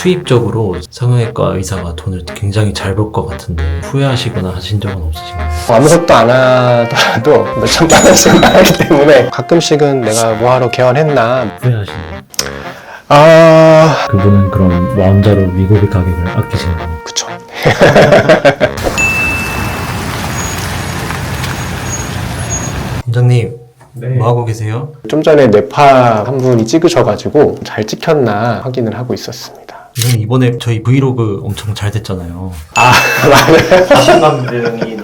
수입적으로 성형외과 의사가 돈을 굉장히 잘 벌 것 같은데 후회하시거나 하신 적은 없으신가요? 아무것도 안 하더라도 몇천만 원씩 나가기 때문에 가끔씩은 내가 뭐하러 개원했나. 후회하시나요? 아... 그분은 그럼 마음대로 위고비 가격을 아끼시는 거예요? 그쵸. 원장님, 네. 뭐 하고 계세요? 좀 전에 뇌파 한 분이 찍으셔가지고 잘 찍혔나 확인을 하고 있었습니다. 원장님, 이번에 저희 브이로그 엄청 잘 됐잖아요. 아, 맞아요. 자신감등이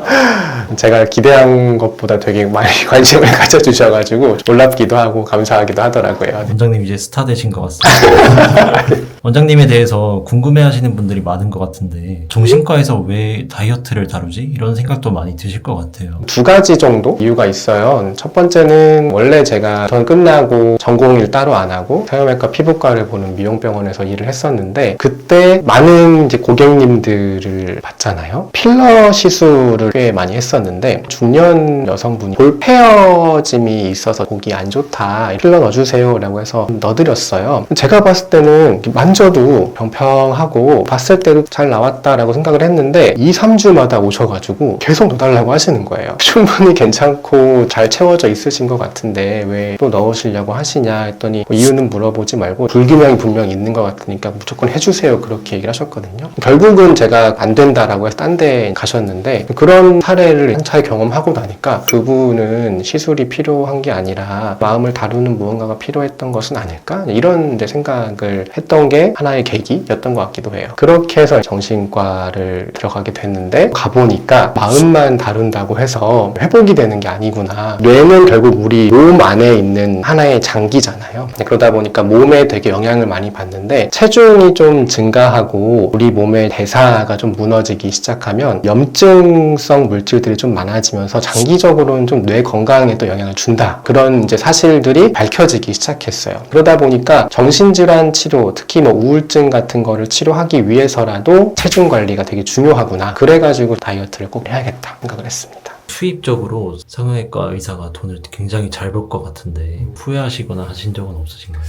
제가 기대한 것보다 되게 많이 관심을 가져주셔가지고 놀랍기도 하고 감사하기도 하더라고요. 원장님 이제 스타 되신 것 같습니다. 원장님에 대해서 궁금해하시는 분들이 많은 것 같은데 정신과에서 왜 다이어트를 다루지? 이런 생각도 많이 드실 것 같아요. 두 가지 정도 이유가 있어요. 첫 번째는 원래 제가 전 끝나고 전공일 따로 안 하고 성형외과 피부과를 보는 미용병원에서 일을 했었는데 그때 많은 이제 고객님들을 봤잖아요. 필러 시술을 꽤 많이 했었는데 중년 여성분이 볼 페어짐이 있어서 보기 안 좋다, 필러 넣어주세요 라고 해서 넣어드렸어요. 제가 봤을 때는 만져도 평평하고 봤을 때도 잘 나왔다라고 생각을 했는데 2-3주마다 오셔가지고 계속 넣어달라고 하시는 거예요. 충분히 괜찮고 잘 채워져 있으신 것 같은데 왜 또 넣으시려고 하시냐 했더니 뭐 이유는 물어보지 말고 불균형이 분명히 있는 것 같으니까 무조건 해주세요, 그렇게 얘기를 하셨거든요. 결국은 제가 안 된다라고 해서 딴 데 가셨는데 그런 사례를 한 차례 경험하고 나니까 그분은 시술이 필요한 게 아니라 마음을 다루는 무언가가 필요했던 것은 아닐까? 이런 이제 생각을 했던 게 하나의 계기였던 것 같기도 해요. 그렇게 해서 정신과를 들어가게 됐는데 가보니까 마음만 다룬다고 해서 회복이 되는 게 아니구나. 뇌는 결국 우리 몸 안에 있는 하나의 장기잖아요. 그러다 보니까 몸에 되게 영향을 많이 받는데 체중이 좀 증가하고 우리 몸의 대사가 좀 무너지기 시작하면 염증성 물질들이 좀 많아지면서 장기적으로는 좀 뇌 건강에 또 영향을 준다. 그런 이제 사실들이 밝혀지기 시작했어요. 그러다 보니까 정신질환 치료, 특히 뭐 우울증 같은 거를 치료하기 위해서라도 체중 관리가 되게 중요하구나. 그래가지고 다이어트를 꼭 해야겠다 생각을 했습니다. 수입적으로 성형외과 의사가 돈을 굉장히 잘 벌 것 같은데 후회하시거나 하신 적은 없으신가요?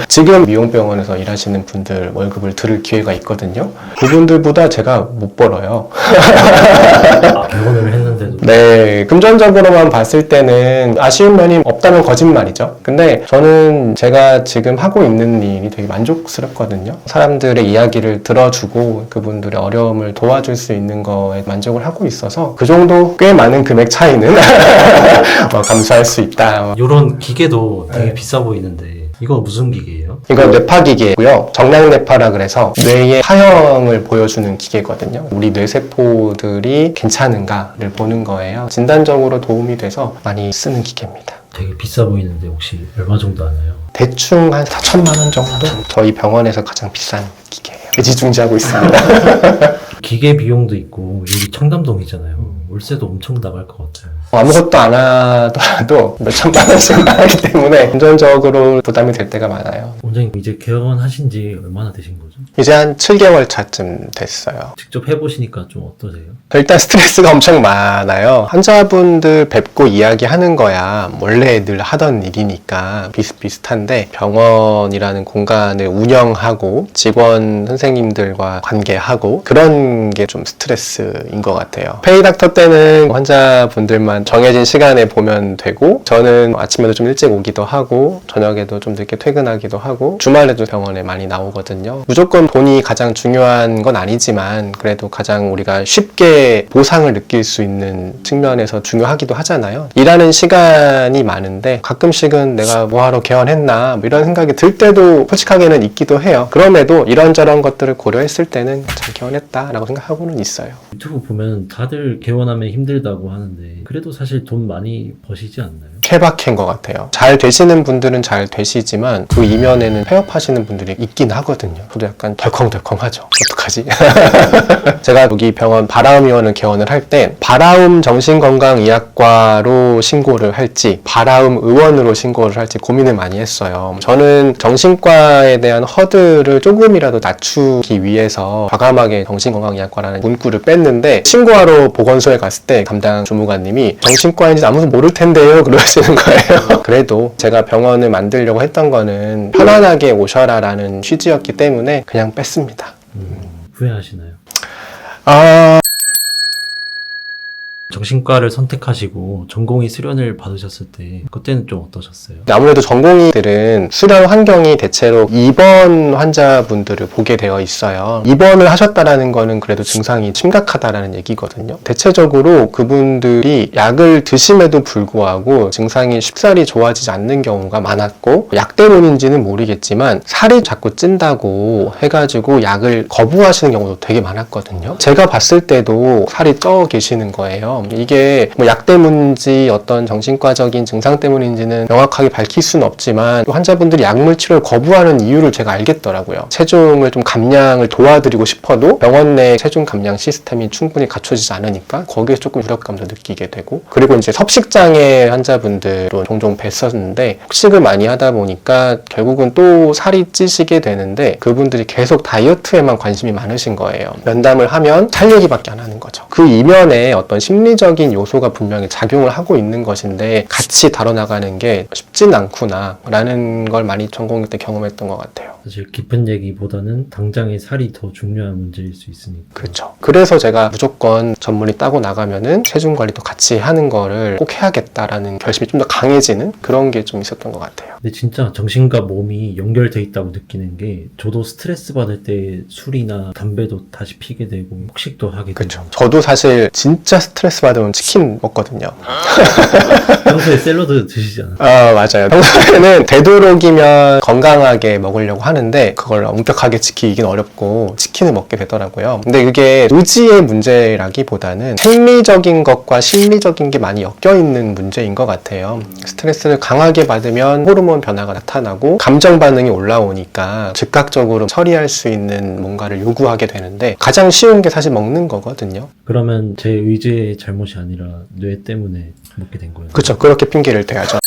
지금 미용병원에서 일하시는 분들 월급을 들을 기회가 있거든요. 그분들보다 제가 못 벌어요. 개원을 했는데도 네, 금전적으로만 봤을 때는 아쉬운 면이 없다면 거짓말이죠. 근데 저는 제가 지금 하고 있는 일이 되게 만족스럽거든요. 사람들의 이야기를 들어주고 그분들의 어려움을 도와줄 수 있는 거에 만족을 하고 있어서 그 정도 꽤 많은 금액 차이는 감수할 수 있다. 이런 기계도 되게 비싸 보이는데 이거 무슨 기계예요? 이건 뇌파 기계고요. 정량 뇌파라 그래서 뇌의 파형을 보여주는 기계거든요. 우리 뇌세포들이 괜찮은가를 보는 거예요. 진단적으로 도움이 돼서 많이 쓰는 기계입니다. 되게 비싸 보이는데 혹시 얼마 정도 하나요? 대충 한 4천만 원 정도? 저희 병원에서 가장 비싼 기계예요. 애지중지하고 있습니다. 기계 비용도 있고 여기 청담동이잖아요. 월세도 엄청 나갈 것 같아요. 아무것도 안 하더라도 몇천만 원씩 나가기 때문에 금전적으로 부담이 될 때가 많아요. 원장님 이제 개원하신 지 얼마나 되신 거죠? 이제 한 7개월 차쯤 됐어요. 직접 해보시니까 좀 어떠세요? 일단 스트레스가 엄청 많아요. 환자분들 뵙고 이야기하는 거야 원래 늘 하던 일이니까 비슷비슷한데 병원이라는 공간을 운영하고 직원 선생님들과 관계하고 그런 게 좀 스트레스인 것 같아요. 페이닥터 때는 환자분들만 정해진 시간에 보면 되고 저는 아침에도 좀 일찍 오기도 하고 저녁에도 좀 늦게 퇴근하기도 하고 주말에도 병원에 많이 나오거든요. 무조건 돈이 가장 중요한 건 아니지만 그래도 가장 우리가 쉽게 보상을 느낄 수 있는 측면에서 중요하기도 하잖아요. 일하는 시간이 많은데 가끔씩은 내가 뭐하러 개원했나 뭐 이런 생각이 들 때도 솔직하게는 있기도 해요. 그럼에도 이런저런 것들을 고려했을 때는 잘 개원했다라고 생각하고는 있어요. 유튜브 보면 다들 개원하면 힘들다고 하는데 그래도 사실 돈 많이 버시지 않나요? 케바케인 것 같아요. 잘 되시는 분들은 잘 되시지만 그 이면에는 폐업하시는 분들이 있긴 하거든요. 저도 약간 덜컹덜컹하죠. 어떡하지? 제가 여기 병원 바라음의원을 개원을 할 때 바라음 정신건강의학과로 신고를 할지 바라음 의원으로 신고를 할지 고민을 많이 했어요. 저는 정신과에 대한 허들을 조금이라도 낮추기 위해서 과감하게 정신건강의학과라는 문구를 뺐는데 신고하러 보건소에 갔을 때 담당 주무관님이 정신과인지 아무도 모를 텐데요 그러시 하시는 거예요. 그래도 제가 병원을 만들려고 했던 거는 편안하게 오셔라라는 취지였기 때문에 그냥 뺐습니다. 후회하시나요? 아, 정신과를 선택하시고 전공의 수련을 받으셨을 때 그때는 좀 어떠셨어요? 아무래도 전공의들은 수련 환경이 대체로 입원 환자분들을 보게 되어 있어요. 입원을 하셨다라는 거는 그래도 증상이 심각하다라는 얘기거든요. 대체적으로 그분들이 약을 드심에도 불구하고 증상이 쉽사리 좋아지지 않는 경우가 많았고, 약 때문인지는 모르겠지만 살이 자꾸 찐다고 해가지고 약을 거부하시는 경우도 되게 많았거든요. 제가 봤을 때도 살이 쪄 계시는 거예요. 이게 뭐 약 때문인지 어떤 정신과적인 증상 때문인지는 명확하게 밝힐 수는 없지만 환자분들이 약물 치료를 거부하는 이유를 제가 알겠더라고요. 체중을 좀 감량을 도와드리고 싶어도 병원 내 체중 감량 시스템이 충분히 갖춰지지 않으니까 거기에서 조금 무력감도 느끼게 되고, 그리고 이제 섭식장애 환자분들로 종종 뵀었는데 섭식을 많이 하다 보니까 결국은 또 살이 찌시게 되는데 그분들이 계속 다이어트에만 관심이 많으신 거예요. 면담을 하면 살 얘기밖에 안 하는 거죠. 그 이면에 어떤 심리적인 요소가 분명히 작용을 하고 있는 것인데 같이 다뤄나가는 게 쉽진 않구나 라는 걸 많이 전공일 때 경험했던 것 같아요. 사실 깊은 얘기보다는 당장의 살이 더 중요한 문제일 수 있으니까. 그렇죠. 그래서 제가 무조건 전문의 따고 나가면은 체중 관리도 같이 하는 거를 꼭 해야겠다라는 결심이 좀 더 강해지는 그런 게 좀 있었던 것 같아요. 근데 진짜 정신과 몸이 연결돼 있다고 느끼는 게, 저도 스트레스 받을 때 술이나 담배도 다시 피게 되고 폭식도 하게 그렇죠. 되고. 저도 사실 진짜 스트레스 받으면 치킨 먹거든요. 평소에 샐러드 드시지 않아요? 아, 맞아요. 평소에는 되도록이면 건강하게 먹으려고 하는데 그걸 엄격하게 지키긴 어렵고 치킨을 먹게 되더라고요. 근데 그게 의지의 문제라기보다는 생리적인 것과 심리적인 게 많이 엮여 있는 문제인 것 같아요. 스트레스를 강하게 받으면 호르몬 변화가 나타나고 감정 반응이 올라오니까 즉각적으로 처리할 수 있는 뭔가를 요구하게 되는데 가장 쉬운 게 사실 먹는 거거든요. 그러면 제 의지의 잘못이 아니라 뇌 때문에 먹게 된 거예요. 그렇죠. 그렇게 핑계를 대야죠.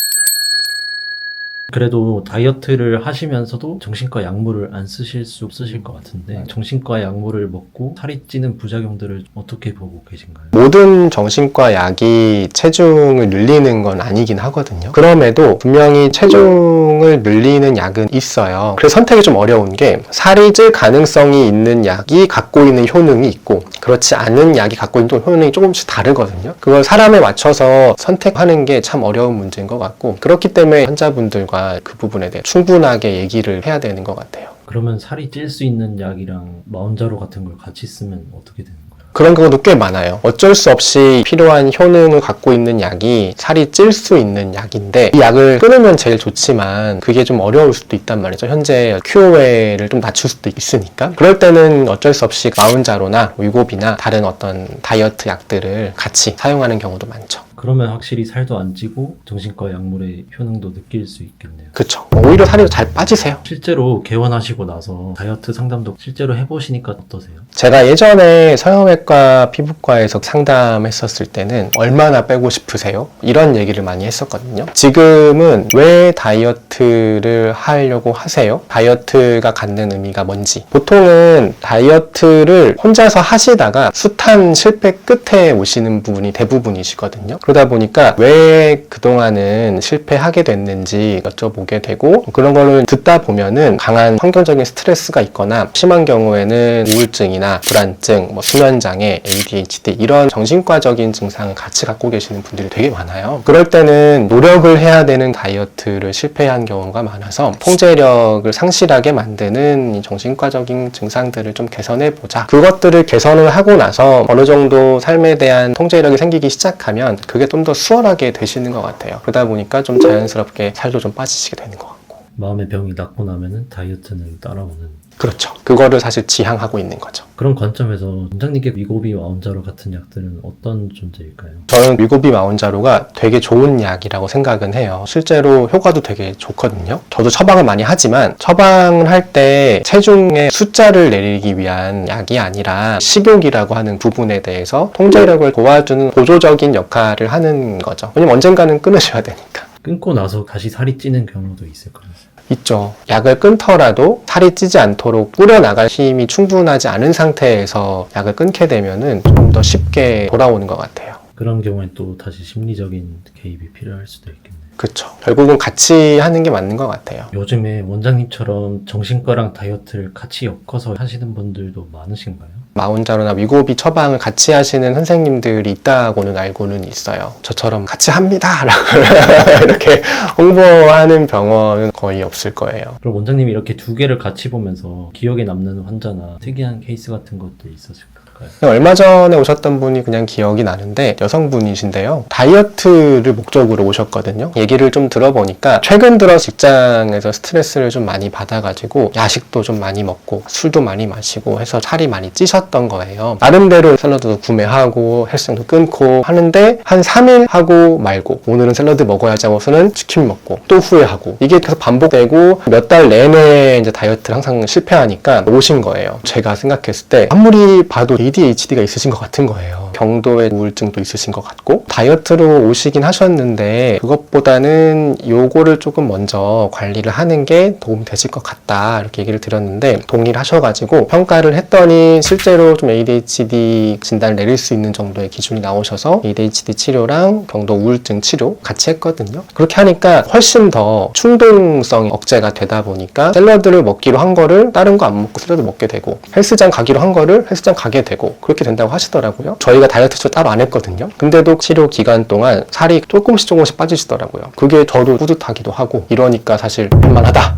그래도 다이어트를 하시면서도 정신과 약물을 안 쓰실 수 없으실 것 같은데, 정신과 약물을 먹고 살이 찌는 부작용들을 어떻게 보고 계신가요? 모든 정신과 약이 체중을 늘리는 건 아니긴 하거든요. 그럼에도 분명히 체중을 늘리는 약은 있어요. 그래서 선택이 좀 어려운 게, 살이 찔 가능성이 있는 약이 갖고 있는 효능이 있고 그렇지 않은 약이 갖고 있는 효능이 조금씩 다르거든요. 그걸 사람에 맞춰서 선택하는 게 참 어려운 문제인 것 같고, 그렇기 때문에 환자분들과 그 부분에 대해 충분하게 얘기를 해야 되는 것 같아요. 그러면 살이 찔 수 있는 약이랑 마운자로 같은 걸 같이 쓰면 어떻게 되는 거예요? 그런 경우도 꽤 많아요. 어쩔 수 없이 필요한 효능을 갖고 있는 약이 살이 찔 수 있는 약인데 이 약을 끊으면 제일 좋지만 그게 좀 어려울 수도 있단 말이죠. 현재 QOL을 좀 낮출 수도 있으니까. 그럴 때는 어쩔 수 없이 마운자로나 위고비나 다른 어떤 다이어트 약들을 같이 사용하는 경우도 많죠. 그러면 확실히 살도 안 찌고 정신과 약물의 효능도 느낄 수 있겠네요. 그쵸. 오히려 살이 잘 빠지세요. 실제로 개원하시고 나서 다이어트 상담도 실제로 해보시니까 어떠세요? 제가 예전에 성형외과 피부과에서 상담했었을 때는 얼마나 빼고 싶으세요? 이런 얘기를 많이 했었거든요. 지금은 왜 다이어트를 하려고 하세요? 다이어트가 갖는 의미가 뭔지. 보통은 다이어트를 혼자서 하시다가 숱한 실패 끝에 오시는 부분이 대부분이시거든요. 그러다 보니까 왜 그동안은 실패하게 됐는지 여쭤보게 되고, 그런 거를 듣다 보면은 강한 환경적인 스트레스가 있거나 심한 경우에는 우울증이나 불안증, 수면장애, ADHD 이런 정신과적인 증상을 같이 갖고 계시는 분들이 되게 많아요. 그럴 때는 노력을 해야 되는 다이어트를 실패한 경우가 많아서 통제력을 상실하게 만드는 이 정신과적인 증상들을 좀 개선해보자. 그것들을 개선을 하고 나서 어느 정도 삶에 대한 통제력이 생기기 시작하면 그게 좀 더 수월하게 되시는 것 같아요. 그러다 보니까 좀 자연스럽게 살도 좀 빠지시게 되는 것 같고. 마음의 병이 낫고 나면은 다이어트는 따라오는. 그렇죠. 그거를 사실 지향하고 있는 거죠. 그런 관점에서 원장님께 위고비 마운자로 같은 약들은 어떤 존재일까요? 저는 위고비 마운자로가 되게 좋은 약이라고 생각은 해요. 실제로 효과도 되게 좋거든요. 저도 처방을 많이 하지만 처방을 할 때 체중의 숫자를 내리기 위한 약이 아니라 식욕이라고 하는 부분에 대해서 통제력을 도와주는 보조적인 역할을 하는 거죠. 왜냐면 언젠가는 끊으셔야 되니까. 끊고 나서 다시 살이 찌는 경우도 있을까요? 있죠. 약을 끊더라도 살이 찌지 않도록 뿌려나갈 힘이 충분하지 않은 상태에서 약을 끊게 되면은 좀 더 쉽게 돌아오는 것 같아요. 그런 경우엔 또 다시 심리적인 개입이 필요할 수도 있겠네요. 그쵸. 결국은 같이 하는 게 맞는 것 같아요. 요즘에 원장님처럼 정신과랑 다이어트를 같이 엮어서 하시는 분들도 많으신가요? 마운자로나 위고비 처방을 같이 하시는 선생님들이 있다고는 알고는 있어요. 저처럼 같이 합니다 라고 이렇게 홍보하는 병원은 거의 없을 거예요. 그럼 원장님이 이렇게 두 개를 같이 보면서 기억에 남는 환자나 특이한 케이스 같은 것도 있었을까요? 얼마 전에 오셨던 분이 그냥 기억이 나는데 여성분이신데요. 다이어트를 목적으로 오셨거든요. 얘기를 좀 들어보니까 최근 들어 직장에서 스트레스를 좀 많이 받아가지고 야식도 좀 많이 먹고 술도 많이 마시고 해서 살이 많이 찌셨던 거예요. 나름대로 샐러드도 구매하고 헬스장도 끊고 하는데 한 3일 하고 말고 오늘은 샐러드 먹어야지 하고서는 치킨 먹고 또 후회하고 이게 계속 반복되고 몇 달 내내 이제 다이어트를 항상 실패하니까 오신 거예요. 제가 생각했을 때 아무리 봐도 ADHD가 있으신 것 같은 거예요. 경도의 우울증도 있으신 것 같고 다이어트로 오시긴 하셨는데 그것보다는 요거를 조금 먼저 관리를 하는 게 도움이 되실 것 같다 이렇게 얘기를 드렸는데 동의를 하셔가지고 평가를 했더니 실제로 좀 ADHD 진단을 내릴 수 있는 정도의 기준이 나오셔서 ADHD 치료랑 경도 우울증 치료 같이 했거든요. 그렇게 하니까 훨씬 더 충동성이 억제가 되다 보니까 샐러드를 먹기로 한 거를 다른 거 안 먹고 샐러드 먹게 되고 헬스장 가기로 한 거를 헬스장 가게 되고 그렇게 된다고 하시더라고요. 저희가 다이어트 치료 따로 안 했거든요. 근데도 치료 기간 동안 살이 조금씩 빠지시더라고요. 그게 저도 뿌듯하기도 하고 이러니까 사실 할만하다.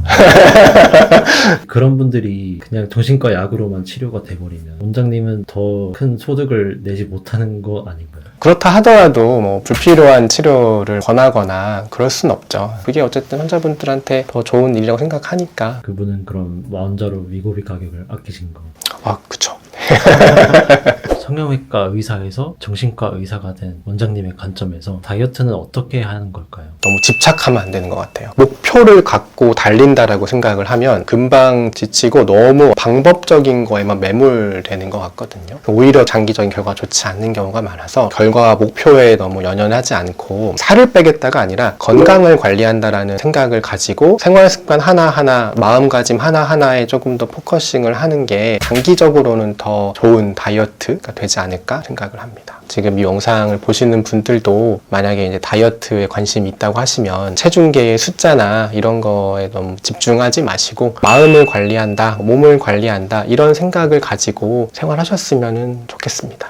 그런 분들이 그냥 정신과 약으로만 치료가 돼버리면 원장님은 더 큰 소득을 내지 못하는 거 아닌가요? 그렇다 하더라도 뭐 불필요한 치료를 권하거나 그럴 순 없죠. 그게 어쨌든 환자분들한테 더 좋은 일이라고 생각하니까. 그분은 그럼 마운자로 위고비 가격을 아끼신 거. 아, 그쵸. 성형외과 의사에서 정신과 의사가 된 원장님의 관점에서 다이어트는 어떻게 하는 걸까요? 너무 집착하면 안 되는 것 같아요. 목표를 갖고 달린다라고 생각을 하면 금방 지치고 너무 방법적인 거에만 매몰되는 것 같거든요. 오히려 장기적인 결과가 좋지 않는 경우가 많아서 결과와 목표에 너무 연연하지 않고 살을 빼겠다가 아니라 건강을 관리한다라는 생각을 가지고 생활 습관 하나하나, 마음가짐 하나하나에 조금 더 포커싱을 하는 게 장기적으로는 더 좋은 다이어트가 되지 않을까 생각을 합니다. 지금 이 영상을 보시는 분들도 만약에 이제 다이어트에 관심이 있다고 하시면 체중계의 숫자나 이런 거에 너무 집중하지 마시고 마음을 관리한다, 몸을 관리한다 이런 생각을 가지고 생활하셨으면 좋겠습니다.